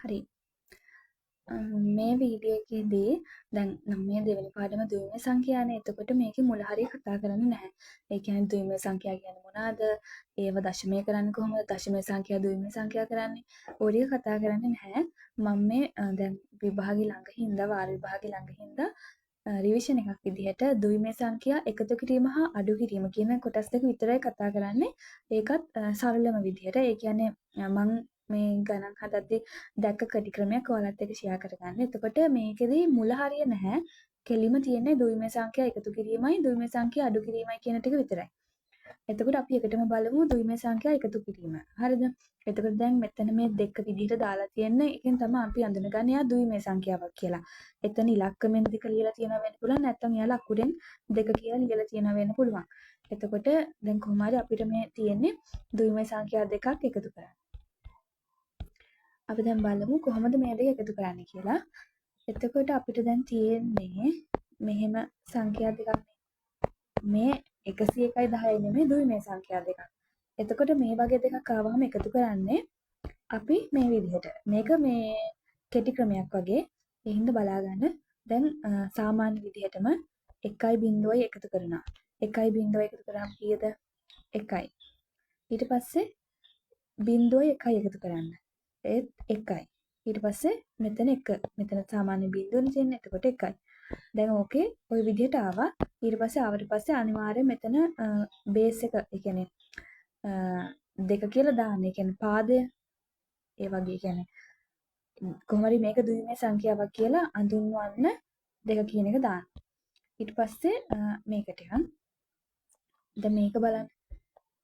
හරි. මේ වීඩියෝ එකේදී දැන් නම් මේ දෙවෙනි පාඩම ද්විමය සංඛ්‍යානේ. එතකොට මේකේ මුල හරිය කතා කරන්නේ නැහැ. ඒ කියන්නේ ද්විමය සංඛ්‍යා කියන්නේ මොනවාද? ඒව දශමය කරන්නේ කොහොමද? දශමය සංඛ්‍යා ද්විමය සංඛ්‍යා කරන්නේ. ඔය ටික කතා කරන්නේ නැහැ. මම මේ දැන් විභාගෙ ළඟ හින්දා වාර විභාගෙ ළඟ හින්දා රිවිෂන් එකක් විදිහට ද්විමය සංඛ්‍යා එකතු කිරීම හා අඩු කිරීම කියන කොටස් දෙක විතරයි කතා කරන්නේ. ඒකත් සරලම විදිහට. ඒ කියන්නේ මම මේ ගණන් හදද්දි දැක්ක කටි ක්‍රමයක් ඔයාලත් එක්ක ෂෙයා කරගන්න. එතකොට මේකෙදි මුල හරිය නැහැ. කෙලිම තියෙන්නේ ද්විමය සංඛ්‍යා එකතු කිරීමයි ද්විමය සංඛ්‍යා අඩු කිරීමයි කියන ටික විතරයි. එතකොට අපි එකටම බලමු ද්විමය සංඛ්‍යා එකතු කිරීම. හරිද? එතකොට දැන් මෙතන මේ දෙක විදිහට දාලා තියෙන්නේ. ඒකෙන් තමයි අපි අඳුනගන්නේ යා ද්විමය සංඛ්‍යාවක් කියලා. එතන ඉලක්කමෙන් දෙක ලියලා තියෙනවා වෙන්න පුළුවන්. නැත්නම් එයාලා අකුරෙන් දෙක කියලා ලියලා තියෙනවා වෙන්න පුළුවන්. එතකොට දැන් කොහොම හරි අපිට මේ තියෙන්නේ ද්විමය සංඛ්‍යා දෙකක් එකතු කරන්න. අපි දැන් බලමු කොහොමද මේ දෙක එකතු කරන්නේ කියලා. එතකොට අපිට දැන් තියෙන්නේ මෙහෙම සංඛ්‍යා දෙකක්. මේ 101යි 10යි නෙමෙයි ද්විමය සංඛ්‍යා දෙකක්. එතකොට මේ වගේ දෙකක් ආවම එකතු කරන්නේ අපි මේ විදිහට. මේක මේ කෙටි ක්‍රමයක් වගේ. ඒ හින්දා බලා ගන්න. දැන් සාමාන්‍ය විදිහටම 1.0යි එකතු කරනවා. 1.0 එකතු කරාම කීයද? 1යි. ඊට පස්සේ 0.1යි එකතු කරන්න. ඒත් 1යි. ඊට පස්සේ මෙතන 1. මෙතන සාමාන්‍ය බිංදුවනේ තියෙන්නේ. එතකොට 1යි. දැන් ඕකේ ওই විදිහට ආවා. ඊට පස්සේ ආවට පස්සේ අනිවාර්යයෙන් මෙතන බේස් එක, ඒ කියන්නේ දෙක කියලා දාන්න. ඒ කියන්නේ පාදය. ඒ වගේ කියන්නේ කොහොම හරි මේක ද්විමය සංඛ්‍යාවක් කියලා අඳුන්වන්න දෙක කියන එක දාන්න. ඊට පස්සේ මේකට යන්න. දැන් මේක බලන්න.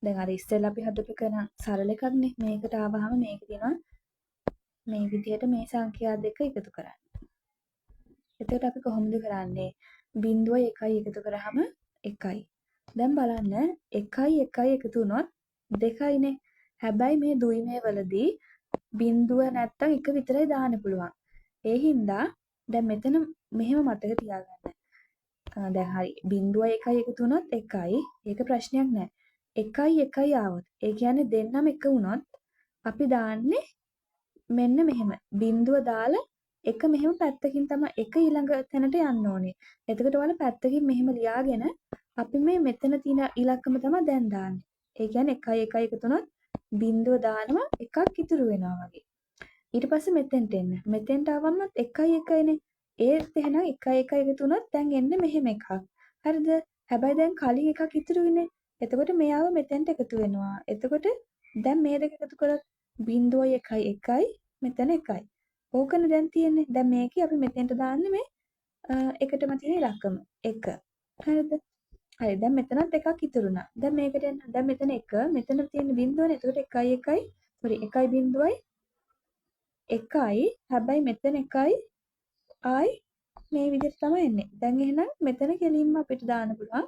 දැන් අර ඉස්සෙල්ලා අපි හදපු කරන සරල එකක්නේ. මේකට ආවහම මේක තියෙනවා මේ විදිහට මේ සංඛ්‍යා දෙක එකතු කරන්න. එතකොට අපි කොහොමද කරන්නේ? 0.1යි එකතු කරාම 1යි. දැන් බලන්න 1යි 1යි එකතු වුණොත් 2යිනේ. හැබැයි මේ ද්විමය වලදී බිංදුව නැත්තම් 1 විතරයි දාන්න පුළුවන්. ඒ හින්දා දැන් මෙතන මෙහෙම මතක තියාගන්න. දැන් හරි 0.1යි එකතු වුණොත් 1යි. ඒක ප්‍රශ්නයක් නෑ. 1යි 1යි ආවොත් ඒ කියන්නේ දෙන්නම එක වුණොත් අපි දාන්නේ මෙන්න මෙහෙම. බිංදුව දාලා එක මෙහෙම පැත්තකින් තමයි එක ඊළඟ තැනට යන්න ඕනේ. එතකොට ඔයාලා පැත්තකින් මෙහෙම ලියාගෙන අපි මේ මෙතන තියෙන ඉලක්කම තමයි දැන් දාන්නේ. ඒ කියන්නේ 1යි 1යි එකතු වුණොත් බිංදුව දානවා එකක් ඉතුරු වෙනවා වගේ. ඊට පස්සේ මෙතෙන්ට එන්න. මෙතෙන්ට ආවම 1යි 1යිනේ. ඒත් එහෙනම් 1යි 1යි එකතු වුණොත් දැන් එන්නේ මෙහෙම එකක්. හරිද? හැබැයි දැන් කලින් එකක් ඉතුරුනේ. එතකොට මෙයාව මෙතෙන්ට එකතු වෙනවා. එතකොට දැන් මේ දෙක එකතු කරොත් 0.1යි 1යි මෙතන 1යි. ඕකනේ දැන් තියෙන්නේ. දැන් මේකේ අපි මෙතෙන්ට දාන්නේ මේ එකටම තියෙන ඉලක්කම 1. හරිද? හරි. දැන් මෙතනත් එකක් ඉතුරුනා. දැන් මේකට එන්න. දැන් මෙතන 1, මෙතන තියෙන බිංදුවනේ. එතකොට 1යි 1යි sorry 1.0යි 1යි. හැබැයි මෙතන 1යි ආයි මේ විදිහට තමයි එන්නේ. දැන් එහෙනම් මෙතන කෙලින්ම අපිට දාන්න පුළුවන්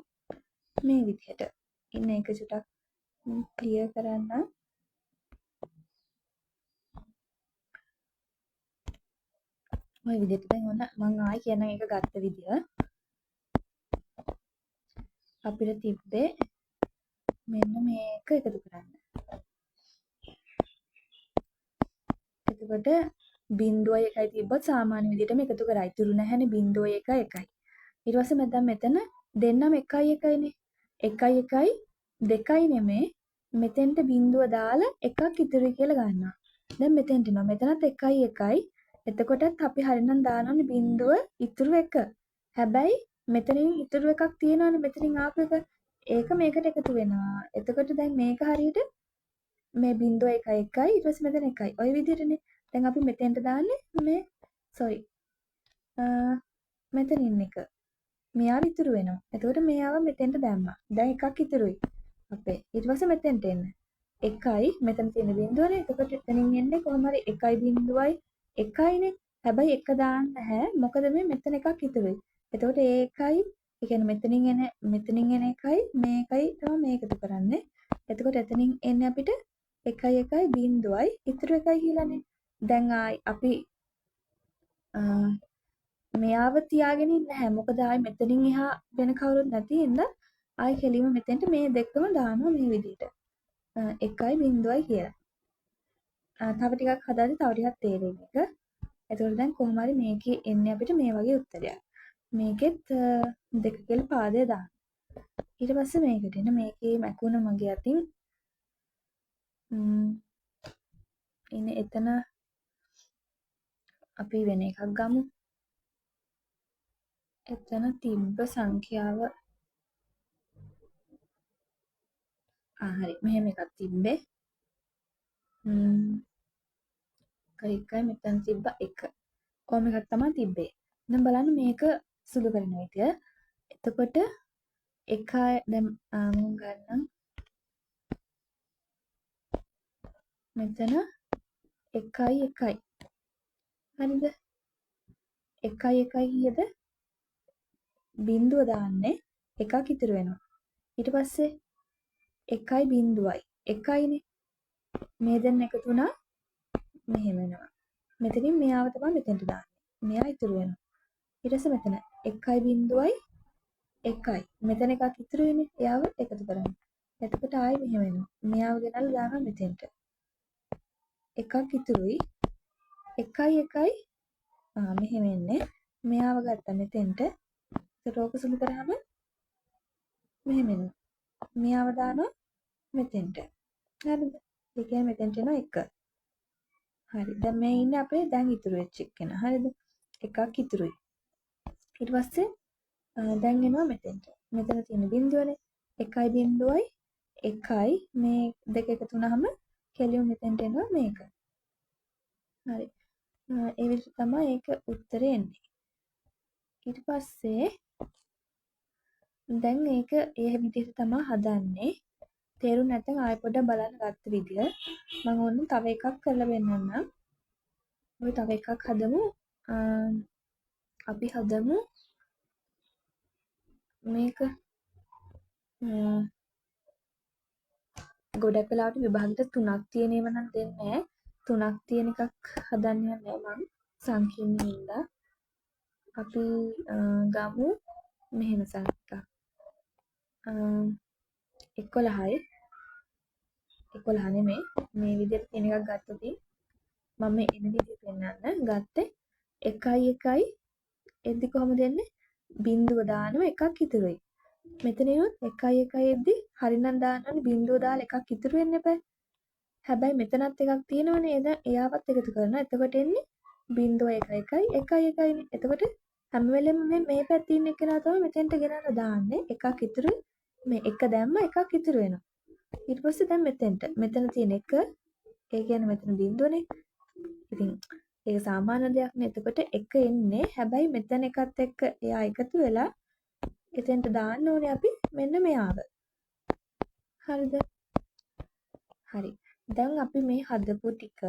මේ විදිහට. ඉන්න එක චුට්ටක් ක්ලියර් කරන්න. ඔය විදිහට දැන් ඔන්න මම ආයි කියනම් ඒක ගත්ත විදිය. අපිට තිබ්බේ මෙන්න මේක එකතු කරන්න. එතකොට 0.1යි තිබ්බොත් සාමාන්‍ය විදිහටම එකතු කරා. ඉතුරු නැහැනේ 0.1 1යි. ඊට පස්සේ මෙතන දෙන්නම 1යි 1යිනේ. 1යි 1යි 2යි නෙමේ. මෙතෙන්ට බිංදුව දාලා එකක් ඉතුරුයි කියලා ගන්නවා. දැන් මෙතෙන්ට එනවා. මෙතනත් 1යි 1යි. එතකොටත් අපි හරිනම් දානවනේ බිංදුව ඉතුරු 1. හැබැයි මෙතනින් ඉතුරු එකක් තියෙනවනේ මෙතනින් ආපු එක. ඒක මේකට එකතු වෙනවා. එතකොට දැන් මේක හරියට මේ 0.1 1යි ඊට පස්සේ මෙතන 1යි. ওই විදිහටනේ. දැන් අපි මෙතෙන්ට දාන්නේ මේ sorry. මෙතනින් එක. මෙයාව ඉතුරු වෙනවා. එතකොට මෙයාව මෙතෙන්ට දැම්මා. දැන් එකක් ඉතුරුයි. අපේ. ඊට පස්සේ මෙතෙන්ට එන්න. 1යි මෙතන තියෙන බිංදුවනේ. එතකොට එතනින් එන්නේ කොහොම හරි 1.0යි 1යිනේ. හැබැයි 1 දාන්න නැහැ. මොකද මේ මෙතන එකක් ඉතුරුයි. එතකොට ඒ 1යි ඒ කියන්නේ මෙතනින් එන 1යි මේකයි තමයි මේක එකතු කරන්නේ. එතකොට එතනින් එන්නේ අපිට 1යි 1යි බිංදුවයි ඉතුරු 1යි කියලානේ. දැන් ආයි අපි මෙයාව තියාගෙන ඉන්නේ නැහැ. මොකද ආයි මෙතනින් එහා වෙන කවුරුත් නැති හින්දා ආයි කෙලිම මෙතෙන්ට මේ දෙකම දානවා මේ විදිහට. 1යි බිංදුවයි කියලා. තව ටිකක් හදාද්දි තව ටිකක් තේරෙන එක. එතකොට දැන් කොහොම හරි මේකේ එන්නේ අපිට මේ වගේ උත්තරයක්. මේකෙත් දෙක කියලා පාදය දාන්න. ඊට පස්සේ මේකට එන මේකේ මැකුණ මගේ අතින් ඉන්නේ එතන අපි වෙන එකක් ගමු. එතන තිබ්බ සංඛ්‍යාව හරි මෙහෙම එකක් තිබ්බේ. එකයි මෙතන තිබ්බ 1. කොහොම එකක් තමයි තිබ්බේ. දැන් බලන්න මේක සුළු කරන විදිය. එතකොට 1 දැන් මම ගන්නම් මෙතන 1යි 1යි. හරිද? 1යි 1යි කීයද? බිංදුව දාන්නේ එකක් ඉතුරු වෙනවා. ඊට පස්සේ 1යි බිංදුවයි 1යිනේ. මේ දෙන්න එකතු වුණා මෙහෙම වෙනවා. මෙතනින් මෙයාව තමයි මෙතෙන්ට දාන්නේ. මෙයා ඉතුරු වෙනවා. ඊට පස්සේ මෙතන 1යි බිංදුවයි 1යි. මෙතන එකක් ඉතුරු වෙන්නේ. එයාව එකතු කරන්න. එතකොට ආයි මෙහෙම වෙනවා. මෙයාව ගෙනල්ලා දානවා මෙතෙන්ට. එකක් ඉතුරුයි. 1යි 1යි මෙහෙම එන්නේ. මෙයාව ගත්තා මෙතෙන්ට. ඒකට ඕක සුළු කරාම මෙහෙම එනවා. මෙයාව දානවා මෙතෙන්ට. හරිද? ඒ කියන්නේ මෙතෙන්ට එනවා 1. හරි. දැන් මේ ඉන්නේ අපේ දැන් ඉතුරු වෙච්ච එක්කෙනා. හරිද? එකක් ඉතුරුයි. ඊට පස්සේ දැන් එනවා මෙතෙන්ට. මෙතන තියෙන බිංදුවනේ. 1යි බිංදුවයි 1යි මේ දෙක එකතු වුනහම කෙලියුම් මෙතෙන්ට එනවා මේක. හරි. ඒ විදිහට තමයි ඒක උත්තරේ එන්නේ. ඊට පස්සේ දැන් ඒක ඒ විදිහට තමයි හදන්නේ. තේරුම් නැත්නම් ආයෙ පොඩ්ඩක් බලන්න ගත්ත විදිය. මම ඕන්න තව එකක් කරලා පෙන්නන්නම්. අපි තව එකක් හදමු. අපි හදමු මේක ගොඩක් වෙලාවට විභාගෙට 3ක් තියෙන ඒවා නම් දෙන්නේ නැහැ. 3ක් තියෙන එකක් හදන්න යන්නේ මම සංකීර්ණ හින්දා. අපි ගමු මෙහෙම සංඛ්‍යා 11යි 11 නෙමෙයි මේ විදිහට තියෙන එකක් ගත්තොතින් මම මේ එන විදිහ පෙන්නන්න ගත්තේ 1යි 1යි එද්දි කොහොමද එන්නේ බිංදුව දානවා එකක් ඉතුරුයි මෙතන ඉන්නොත් 1යි 1යි එද්දි හරිනම් දාන්නනේ බිංදුව දාලා එකක් ඉතුරු වෙන්න එපා හැබැයි මෙතනත් එකක් තියෙනවනේ එයාවත් එකතු කරනවා එතකොට එන්නේ බිංදුව 1 1යි 1යි 1යිනේ එතකොට හැම වෙලෙම මේ පැත්තේ ඉන්න එකනා තමයි මෙතෙන්ට ගෙනල්ලා දාන්නේ එකක් ඉතුරුයි මේ එක දැම්ම එකක් ඉතුරු වෙනවා ඊට පස්සේ දැන් මෙතන තියෙන එක ඒ කියන්නේ මෙතන බිංදුවනේ ඉතින් ඒක සාමාන්‍ය දෙයක් නේ එතකොට එක එන්නේ හැබැයි මෙතන එකත් එක්ක එයා එකතු වෙලා එතෙන්ට දාන්න ඕනේ අපි මෙන්න මෙයාව හරිද හරි දැන් අපි මේ හදපු ටික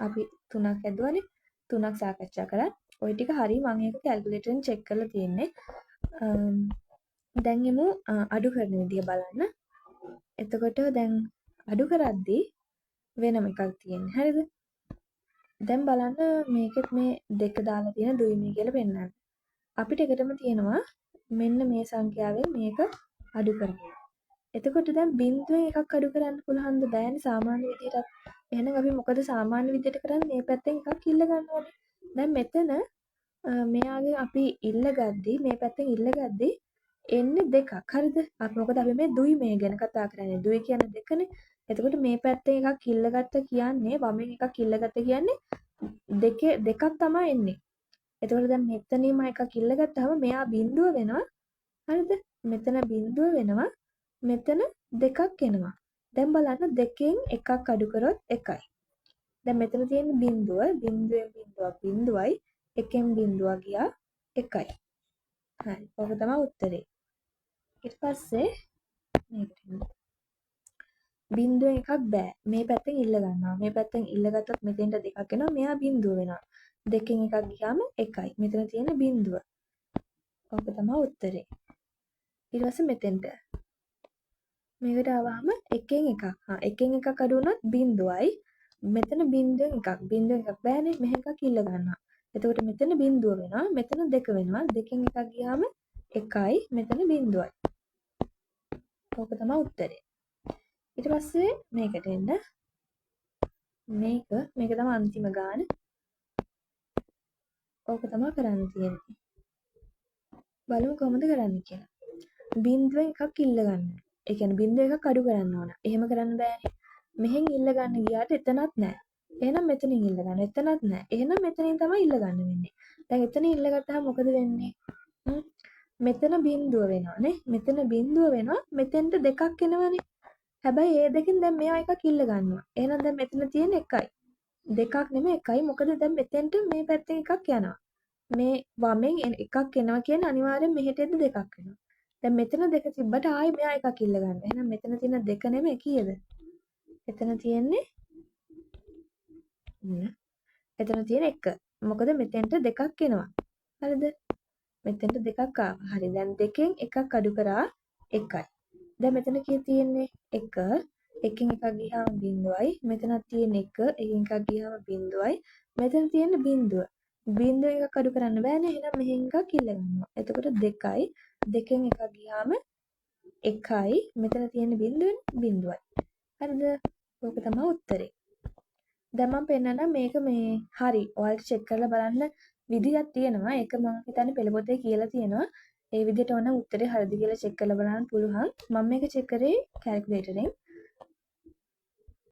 අපි තුනක් ඇදුවනේ තුනක් සාකච්ඡා කරා ওই ටික හරි මම ඒක කැල්කියුලේටරෙන් චෙක් කරලා තියෙන්නේ දැන් එමු අඩු කරන විදිය බලන්න එතකොට දැන් අඩු කරද්දී වෙනම එකක් තියෙන්නේ. හරිද? දැන් බලන්න මේකෙත් මේ දෙක දාලා තියෙන දුයිමේ කියලා පෙන්නන්න. අපිට එකටම තියෙනවා මෙන්න මේ සංඛ්‍යාවෙන් මේක අඩු කරගන්න. එතකොට දැන් බිංදුවෙන් එකක් අඩු කරන්න පුළුවන්ද? බෑනේ සාමාන්‍ය විදිහට. එහෙනම් අපි මොකද සාමාන්‍ය විදිහට කරන්නේ? මේ පැත්තෙන් එකක් ඉල්ල ගන්නවානේ. දැන් මෙතන මෙයාගේ අපි ඉල්ල ගද්දි මේ පැත්තෙන් ඉල්ල ගද්දි එන්නේ දෙකක්. හරිද? අපි මොකද අපි මේ දුයිමේ ගැන කතා කරන්නේ. දුයි කියන්නේ දෙකනේ. එතකොට මේ පැත්තෙන් එකක් ඉල්ලගත්ත කියන්නේ වමෙන් එකක් ඉල්ලගත්ත කියන්නේ දෙකක් තමයි එන්නේ. එතකොට දැන් මෙතනින්ම එකක් ඉල්ලගත්තාම මෙයා බිංදුව වෙනවා. හරිද? මෙතන බිංදුව වෙනවා. මෙතන දෙකක් එනවා. දැන් බලන්න දෙකෙන් එකක් අඩු කරොත් 1යි. දැන් මෙතන තියෙන බිංදුව බිංදුවෙන් බිංදුවක් බිංදුවයි එකෙන් බිංදුවක් ගියා 1යි. හරි. ඔක තමයි උත්තරේ. ඊට පස්සේ මේකට බිංදුවෙන් එකක් බෑ. මේ පැත්තෙන් ඉල්ල ගන්නවා. මේ පැත්තෙන් ඉල්ල ගත්තොත් මෙතෙන්ට දෙකක් එනවා. මෙයා බිංදුව වෙනවා. දෙකෙන් එකක් ගියාම 1යි. මෙතන තියෙන බිංදුව. ඔක තමයි උත්තරේ. ඊට පස්සේ මෙතෙන්ට. මේකට ආවම එකෙන් එකක්. එකෙන් එකක් අඩු වුණොත් බිංදුවයි. මෙතන බිංදුවෙන් එකක්. බිංදුවෙන් එකක් බෑනේ. මෙහෙ එකක් ඉල්ල ගන්නවා. එතකොට මෙතන බිංදුව වෙනවා. මෙතන දෙක වෙනවා. දෙකෙන් එකක් ගියාම 1යි. මෙතන බිංදුවයි. ඕක තමයි උත්තරේ. ඊට පස්සේ මේකට එන්න මේක තමයි අන්තිම ගාන. ඕක තමයි කරන්න තියෙන්නේ. බලමු කොහොමද කරන්න කියලා. බිංදුවෙන් එකක් ඉල්ල ගන්න. ඒ කියන්නේ බිංදුව එකක් අඩු කරන්න ඕන. එහෙම කරන්න බෑනේ. මෙහෙන් ඉල්ල ගන්න ගියාට එතනත් නැහැ. එහෙනම් මෙතනින් ඉල්ල ගන්න. එතනත් නැහැ. එහෙනම් මෙතනින් තමයි ඉල්ල ගන්න වෙන්නේ. දැන් එතන ඉල්ල ගත්තාම මොකද වෙන්නේ? මෙතන බිංදුව වෙනවානේ. මෙතන බිංදුව වෙනවා. මෙතෙන්ට දෙකක් එනවනේ. හැබැයි ඒ දෙකෙන් දැන් මෙයා එකක් ඉල්ල ගන්නවා. එහෙනම් දැන් මෙතන තියෙන එකයි. දෙකක් නෙමෙයි එකයි. මොකද දැන් මෙතෙන්ට මේ පැත්තෙන් එකක් යනවා. මේ වමෙන් එකක් එනවා කියන්නේ අනිවාර්යෙන් මෙහෙට එද්දි දෙකක් වෙනවා. දැන් මෙතන දෙක තිබ්බට ආයි මෙයා එකක් ඉල්ල ගන්න. එහෙනම් මෙතන තියෙන දෙක නෙමෙයි කීයද? එතන තියෙන්නේ එතන තියෙන එක. මොකද මෙතෙන්ට දෙකක් එනවා. හරිද? මෙතෙන්ට දෙකක් ආවා. හරි. දැන් දෙකෙන් එකක් අඩු කරා එකයි. දැන් මෙතන කී තියෙන්නේ 1. එකෙන් එකක් ගියාම බිංදුවයි. මෙතනක් තියෙන 1. එකෙන් එකක් ගියාම බිංදුවයි. මෙතන තියෙන බිංදුව. බිංදුව එකක් අඩු කරන්න බෑනේ. එහෙනම් මෙහෙන් එකක් ඉල්ල ගන්නවා. එතකොට 2යි. දෙකෙන් එකක් ගියාම 1යි. මෙතන තියෙන බිංදුවයි. හරිද? ඕක තමයි උත්තරේ. දැන් මම පෙන්නන්නම් මේක මේ හරි. ඔයාලට චෙක් කරලා බලන්න විදියක් තියෙනවා. ඒක මම හිතන්නේ පෙළ පොතේ කියලා තියෙනවා. ඒ විදිහට ඕන උත්තරේ හරිද කියලා චෙක් කරලා බලන්න පුළුවන්. මම මේක චෙක් කරේ කැල්කියුලේටරෙන්.